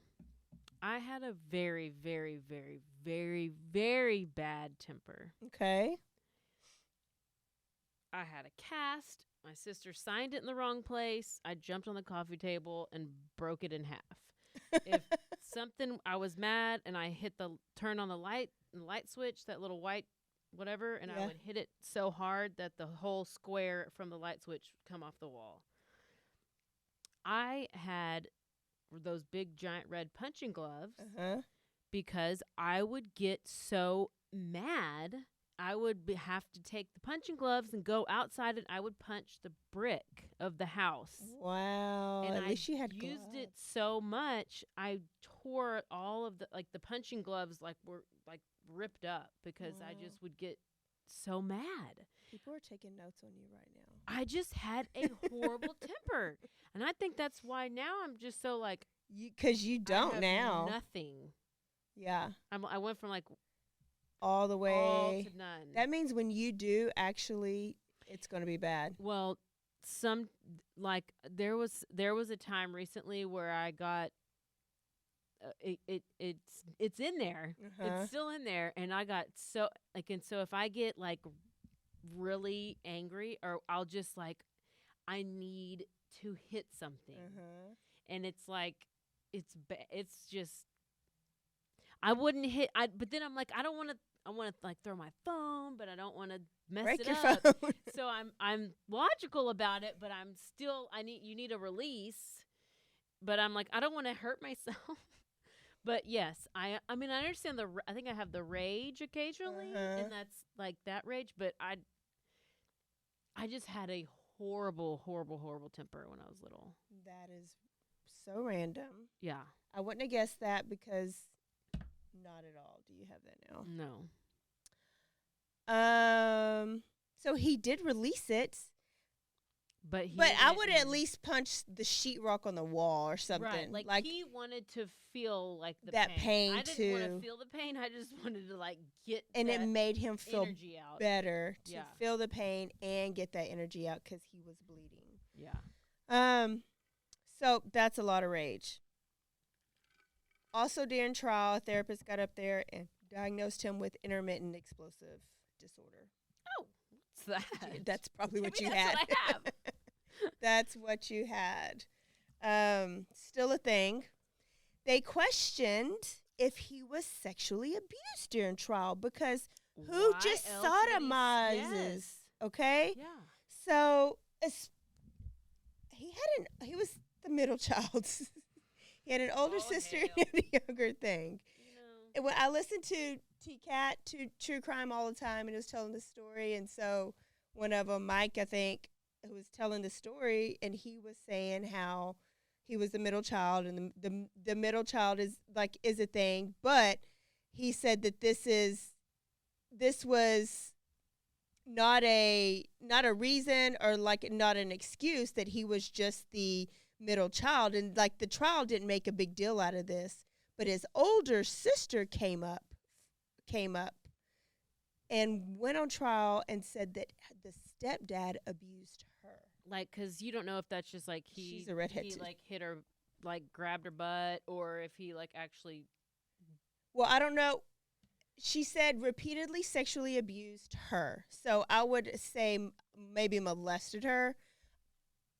I had a very, very, very, very, very bad temper. Okay. I had a cast. My sister signed it in the wrong place. I jumped on the coffee table and broke it in half. If I was mad and I hit the turn on the light switch, that little white whatever, and I would hit it so hard that the whole square from the light switch would come off the wall. I had those big giant red punching gloves because I would get so mad. I would have to take the punching gloves and go outside, and I would punch the brick of the house. Wow. And at least you had used gloves. it so much, I tore all of the punching gloves were ripped up because I just would get so mad. People are taking notes on you right now. I just had a horrible temper. And I think that's why now I'm just so like. Because you don't now. Nothing. Yeah. I went from all the way all to none. That means when you do, actually, it's going to be bad. Well, there was a time recently where I got it's in there. It's still in there, and I got so and so if I get really angry, or I'll just I need to hit something, and it's it's just. I wouldn't hit. But then I'm I don't want to. I want to throw my phone, but I don't want to mess it up. Phone. So I'm logical about it, but I'm still. You need a release, but I'm I don't want to hurt myself. But yes, I mean I understand I think I have the rage occasionally, and that's that rage. But I just had a horrible, horrible, horrible temper when I was little. That is so random. Yeah, I wouldn't have guessed that because. Not at all. Do you have that now? No. So he did release it. But I would at least punch the sheetrock on the wall or something. Right. He wanted to feel that pain I too. didn't want to feel the pain. I just wanted to get and it made him feel energy out. better to feel the pain and get that energy out because he was bleeding. Yeah. So that's a lot of rage. Also, during trial, a therapist got up there and diagnosed him with intermittent explosive disorder. Oh, what's that? That's probably what you that's had. What I have. That's what you had. Still a thing. They questioned if he was sexually abused during trial because who just sodomizes? Yes. Okay? Yeah. So he was the middle child. He had an older sister and a younger thing. No. And when I listened to T-Cat, to True Crime all the time, and he was telling the story. And so one of them, Mike, I think, who was telling the story, and he was saying how he was the middle child, and the middle child is a thing. But he said that this was not a reason or not an excuse, that he was just the middle child, and like the trial didn't make a big deal out of this, but his older sister came up and went on trial and said that the stepdad abused her. Like, because you don't know if that's just like She's a redhead he too. like hit her, like grabbed her butt, or if he like actually. Well, I don't know. She said repeatedly sexually abused her. So I would say maybe molested her.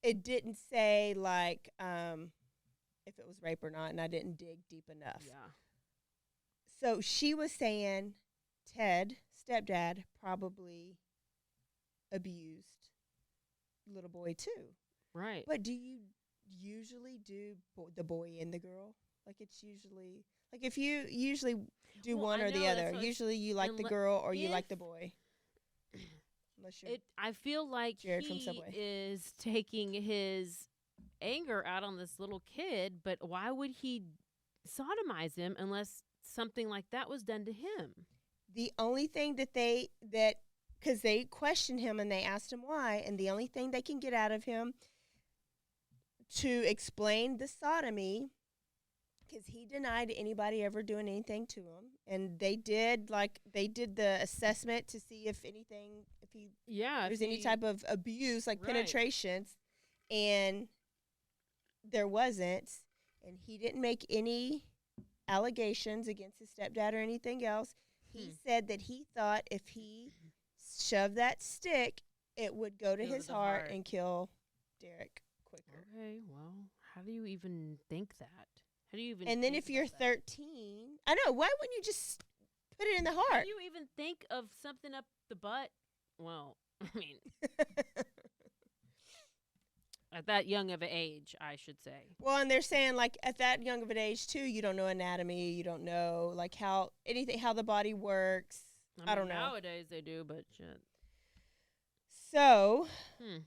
It didn't say like if it was rape or not, and I didn't dig deep enough. Yeah. So she was saying Ted, stepdad, probably abused little boy too. Right. But do you usually do the boy and the girl? Like it's usually like if you usually do Well, one I or the know, that's other. what Usually you like the girl or you like the boy. Unless you're I feel like Jared from he Subway. is taking his anger out on this little kid, but why would he sodomize him unless something like that was done to him? The only thing because they questioned him and they asked him why, and the only thing they can get out of him to explain the sodomy, because he denied anybody ever doing anything to him, and they did the assessment to see if he there's any type of abuse, like Right. penetrations, and there wasn't, and he didn't make any allegations against his stepdad or anything else. He said that he thought if he shoved that stick, it would go to Go to his the heart heart. and kill Derrick quicker. Okay, well, how do you even think that? How do you even? And then think if you're about that? 13, I know, why wouldn't you just put it in the How heart? do you even think of something up the butt? Well, I mean, at that young of an age, I should say. Well, and they're saying like at that young of an age too, you don't know anatomy, you don't know like how the body works. I don't know. Nowadays they do, but shit. So, Hmm.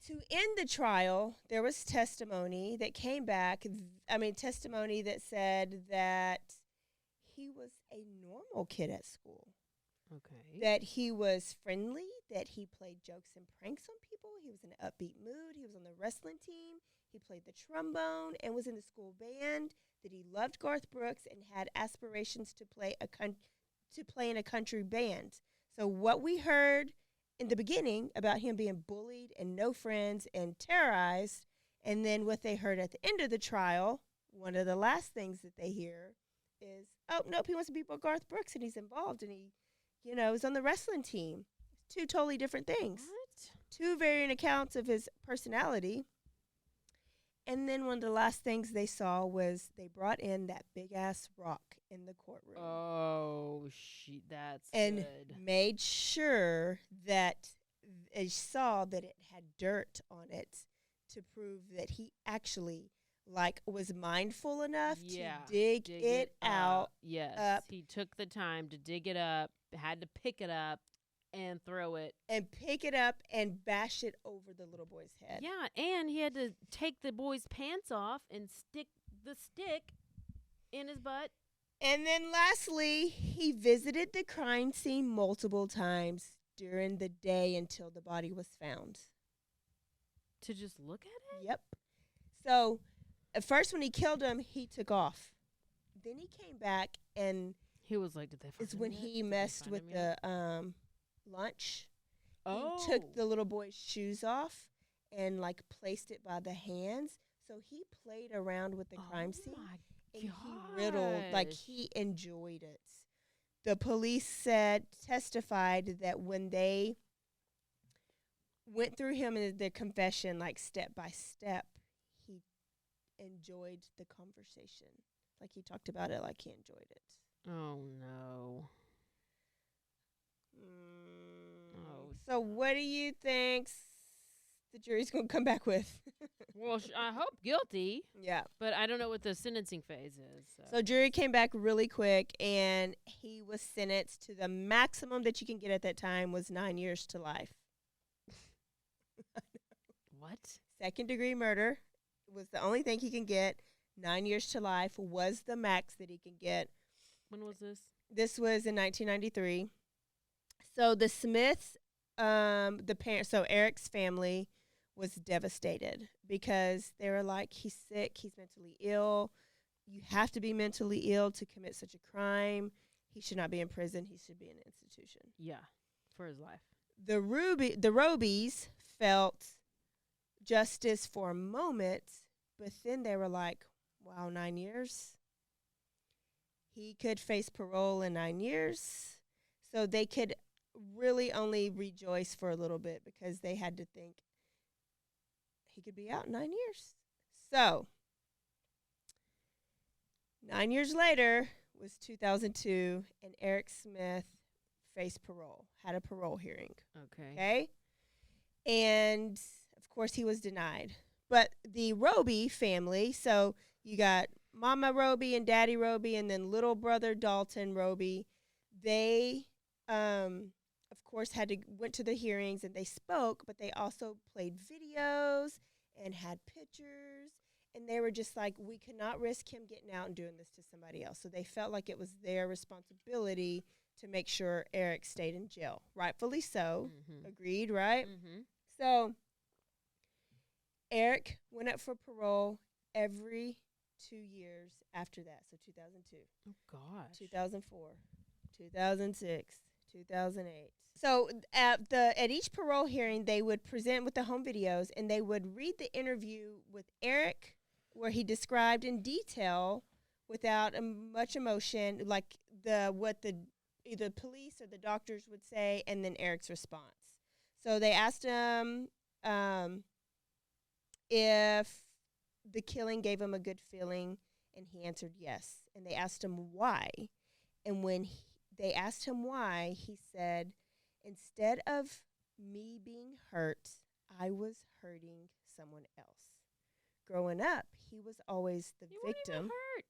to end the trial, there was testimony that came back. Testimony that said that he was a normal kid at school. Okay. That he was friendly, that he played jokes and pranks on people. He was in an upbeat mood. He was on the wrestling team. He played the trombone and was in the school band. That he loved Garth Brooks and had aspirations to play in a country band. So what we heard in the beginning about him being bullied and no friends and terrorized, and then what they heard at the end of the trial, one of the last things that they hear is, oh, nope, he wants to be Garth Brooks and he's involved and he is on the wrestling team. Two totally different things. What? Two varying accounts of his personality. And then one of the last things they saw was they brought in that big-ass rock in the courtroom. Oh, that's and good. made sure that they saw that it had dirt on it to prove that he actually was mindful enough to dig it out. Yes. up. He took the time to dig it up, had to pick it up and throw it. And pick it up and bash it over the little boy's head. Yeah, and he had to take the boy's pants off and stick the stick in his butt. And then lastly, he visited the crime scene multiple times during the day until the body was found. To just look at it? Yep. So at first when he killed him, he took off. Then he came back and He was like, did they find it's him when yet? he Did they messed find with him yet? the lunch. Oh. He took the little boy's shoes off and placed it by the hands. So he played around with the crime scene. My And he riddled, he enjoyed it. The police testified that when they went through him in the confession, step by step, he enjoyed the conversation. He talked about it like he enjoyed it. Oh, no. Oh. So what do you think the jury's going to come back with? Well, I hope guilty. Yeah. But I don't know what the sentencing phase is. So jury came back really quick, and he was sentenced to the maximum that you can get at that time was 9 years to life. What? Second-degree murder was the only thing he can get. 9 years to life was the max that he can get. When was this? This was in 1993. So the Smiths, the parents, so Eric's family was devastated because they were like, he's sick, he's mentally ill. You have to be mentally ill to commit such a crime. He should not be in prison. He should be in an institution. Yeah, for his life. The Robeys felt justice for a moment, but then they were like, wow, 9 years? He could face parole in 9 years. So they could really only rejoice for a little bit because they had to think he could be out in 9 years. So 9 years later was 2002, and Eric Smith faced parole, had a parole hearing. Okay? And, of course, he was denied. But the Robey family, so you got Mama Robey and Daddy Robey and then little brother Dalton Robey, they, of course, went to the hearings and they spoke, but they also played videos and had pictures. And they were just like, we could not risk him getting out and doing this to somebody else. So they felt like it was their responsibility to make sure Eric stayed in jail. Rightfully so. Mm-hmm. Agreed, right? Mm-hmm. So Eric went up for parole every 2 years after that. So 2002. Oh, gosh. 2004. 2006. 2008. So at each parole hearing, they would present with the home videos, and they would read the interview with Eric, where he described in detail, without much emotion, like what either police or the doctors would say, and then Eric's response. So they asked him if the killing gave him a good feeling, and he answered yes. And they asked him why, and when they asked him why, he said, instead of me being hurt, I was hurting someone else. Growing up, he was always the victim. Weren't even hurt.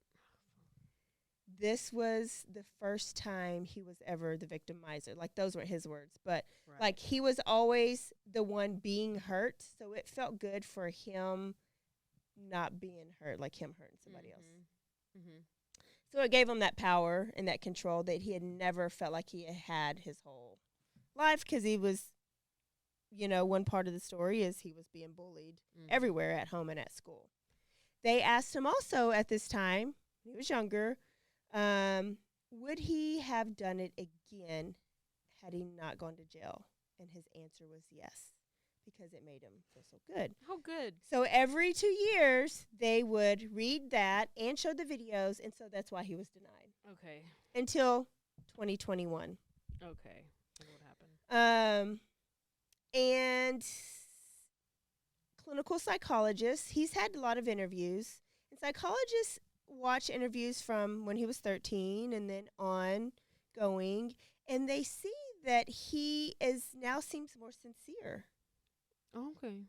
This was the first time he was ever the victimizer. Like, those weren't his words, but right. Like, he was always the one being hurt, so it felt good for him not being hurt, like him hurting somebody else. Mm-hmm. So it gave him that power and that control that he had never felt like he had his whole life, because he was, one part of the story is he was being bullied everywhere, at home and at school. They asked him also at this time, he was younger, would he have done it again had he not gone to jail? And his answer was yes, because it made him feel so good. Oh, good. So every 2 years, they would read that and show the videos, and so that's why he was denied. Okay. Until 2021. Okay. What happened? And clinical psychologists, he's had a lot of interviews, and psychologists watch interviews from when he was 13 and then ongoing, and they see that he now seems more sincere. Okay.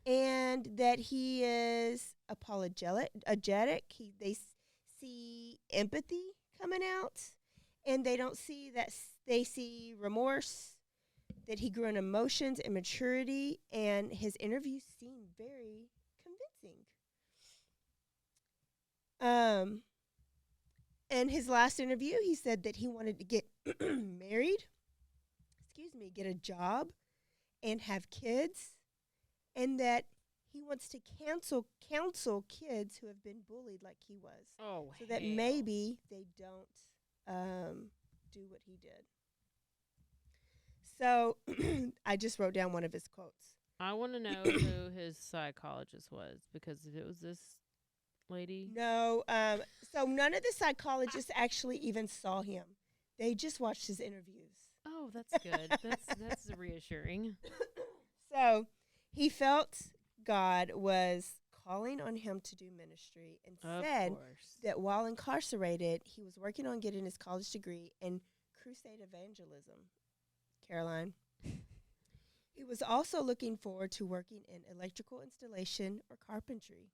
And that he is apologetic. They see empathy coming out, and they don't see that. They see remorse, that he grew in emotions and maturity, and his interviews seem very convincing. And his last interview, he said that he wanted to get married, get a job, and have kids, and that he wants to counsel kids who have been bullied like he was. Oh, so that maybe they don't do what he did. So I just wrote down one of his quotes. I want to know who his psychologist was, because if it was this lady. No, so none of the psychologists actually even saw him. They just watched his interviews. Oh, that's good. that's reassuring. So he felt God was calling on him to do ministry, and said that while incarcerated, he was working on getting his college degree in crusade evangelism. Caroline. He was also looking forward to working in electrical installation or carpentry.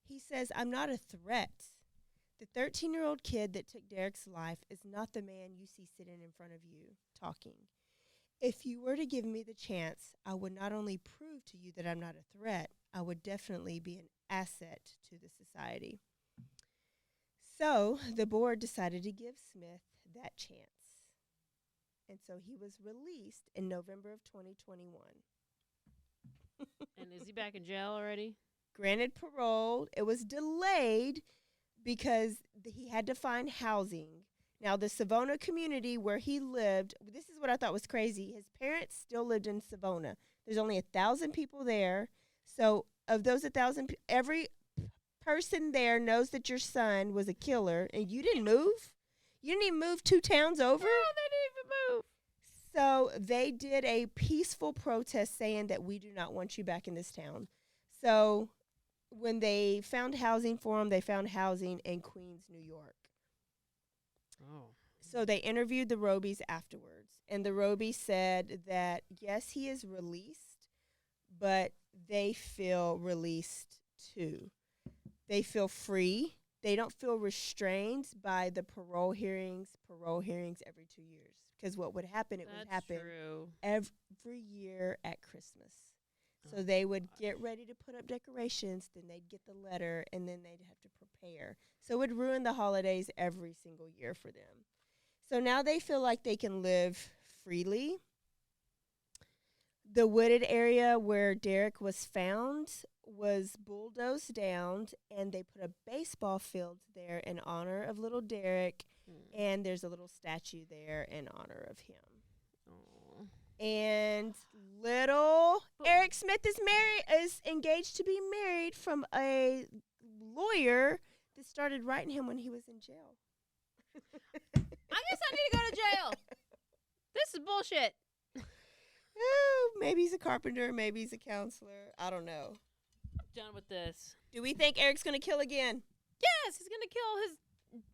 He says, I'm not a threat. The 13-year-old kid that took Derrick's life is not the man you see sitting in front of you talking. If you were to give me the chance, I would not only prove to you that I'm not a threat, I would definitely be an asset to the society. So the board decided to give Smith that chance. And so he was released in November of 2021. And is he back in jail already? Granted parole. It was delayed because he had to find housing. Now, the Savona community where he lived, this is what I thought was crazy. His parents still lived in Savona. There's only 1,000 people there. So of those 1,000, every person there knows that your son was a killer, and you didn't move? You didn't even move 2 towns over? No, they didn't even move. So they did a peaceful protest saying that we do not want you back in this town. So when they found housing for him, they found housing in Queens, New York. Oh. So they interviewed the Robeys afterwards, and the Robeys said that, yes, he is released, but they feel released too. They feel free. They don't feel restrained by the parole hearings every 2 years. Because what would happen, would happen every year at Christmas. So they would get ready to put up decorations, then they'd get the letter, and then they'd have to prepare. So it would ruin the holidays every single year for them. So now they feel like they can live freely. The wooded area where Derrick was found was bulldozed down, and they put a baseball field there in honor of little Derrick, and there's a little statue there in honor of him. Oh. And little Eric Smith is engaged to be married from a lawyer that started writing him when he was in jail. I guess I need to go to jail. This is bullshit. Maybe he's a carpenter. Maybe he's a counselor. I don't know. I'm done with this. Do we think Eric's going to kill again? Yes, he's going to kill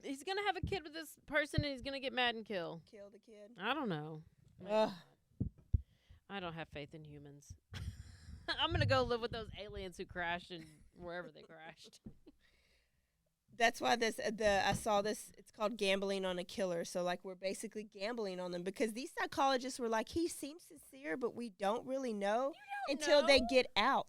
he's going to have a kid with this person, and he's going to get mad and kill. Kill the kid? I don't know. I don't have faith in humans. I'm going to go live with those aliens who crashed and wherever they crashed. That's why I saw this. It's called gambling on a killer. So, like, we're basically gambling on them because these psychologists were like, he seems sincere, but we don't really know until they get out.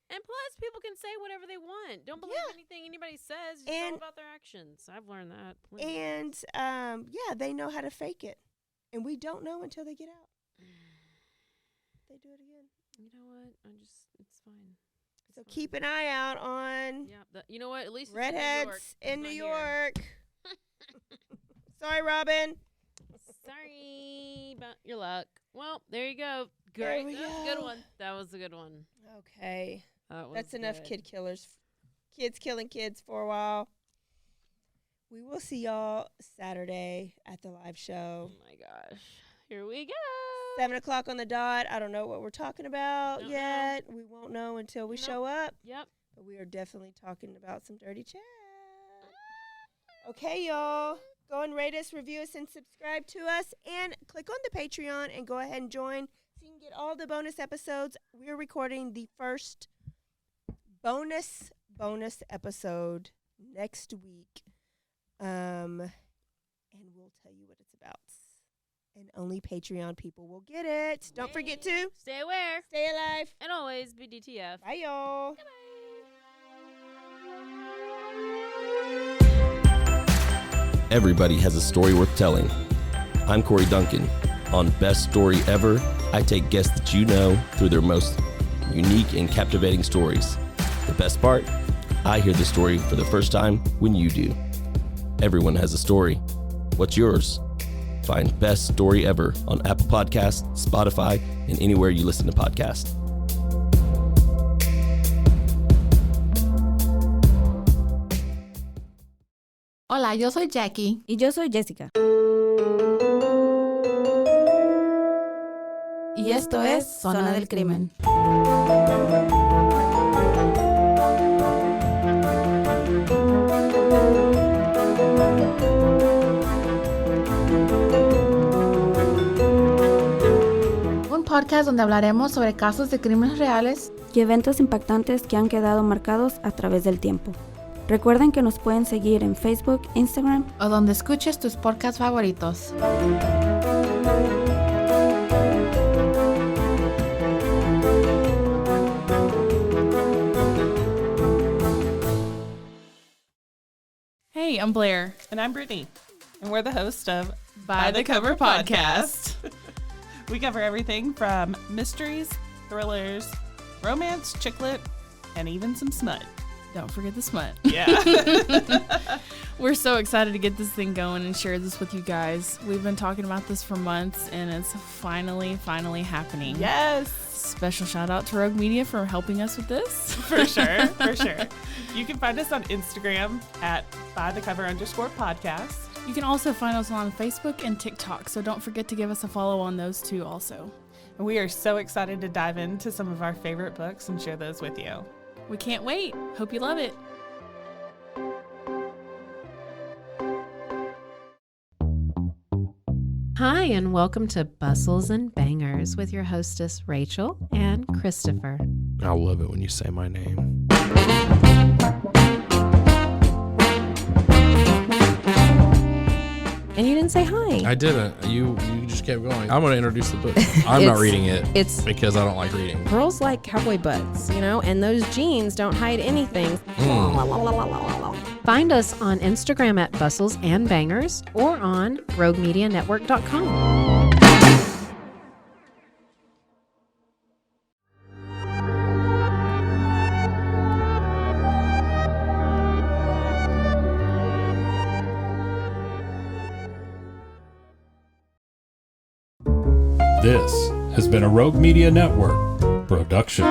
And plus, people can say whatever they want. Don't believe anything anybody says. It's all about their actions. I've learned that. And, they know how to fake it. And we don't know until they get out. They do it again. You know what? It's fine. So keep an eye out on you know what? At least redheads in New York. Sorry, Robin. Sorry about your luck. Well, there you go. Great. That was a good one. That was a good one. Okay. That's enough kid killers. Kids killing kids for a while. We will see y'all Saturday at the live show. Oh, my gosh. Here we go. 7 o'clock on the dot. I don't know what we're talking about yet. We won't know until we show up. Yep. But we are definitely talking about some dirty chat. Okay, y'all. Go and rate us, review us, and subscribe to us. And click on the Patreon and go ahead and join so you can get all the bonus episodes. We're recording the first bonus episode next week. And we'll tell you what it's about. And only Patreon people will get it. Don't forget to stay aware, stay alive, and always be DTF. Bye, y'all. Goodbye. Everybody has a story worth telling. I'm Corey Duncan. On Best Story Ever, I take guests that you know through their most unique and captivating stories. The best part? I hear the story for the first time when you do. Everyone has a story. What's yours? Find Best Story Ever on Apple Podcasts, Spotify, and anywhere you listen to podcasts. Hola, yo soy Jackie. Y yo soy Jessica. Y esto es Zona del Crimen. Un podcast donde hablaremos sobre casos de crímenes reales y eventos impactantes que han quedado marcados a través del tiempo. Recuerden que nos pueden seguir en Facebook, Instagram o donde escuches tus podcasts favoritos. Hey, I'm Blair. And I'm Brittany. And we're the host of By the Cover Podcast. We cover everything from mysteries, thrillers, romance, chick lit, and even some smut. Don't forget the smut. Yeah. We're so excited to get this thing going and share this with you guys. We've been talking about this for months, and it's finally happening. Yes. Special shout out to Rogue Media for helping us with this. For sure. You can find us on Instagram at @bythecover_podcast. You can also find us on Facebook and TikTok, so don't forget to give us a follow on those two also. And we are so excited to dive into some of our favorite books and share those with you. We can't wait. Hope you love it. Hi, and welcome to Bustles and Bangers with your hostess, Rachel and Christopher. I love it when you say my name. And you didn't say hi. I didn't. You just kept going. I'm going to introduce the book. I'm not reading it. It's because I don't like reading. Girls like cowboy butts, and those jeans don't hide anything. Find us on Instagram at Bustles and Bangers or on RogueMediaNetwork.com. This has been a Rogue Media Network production.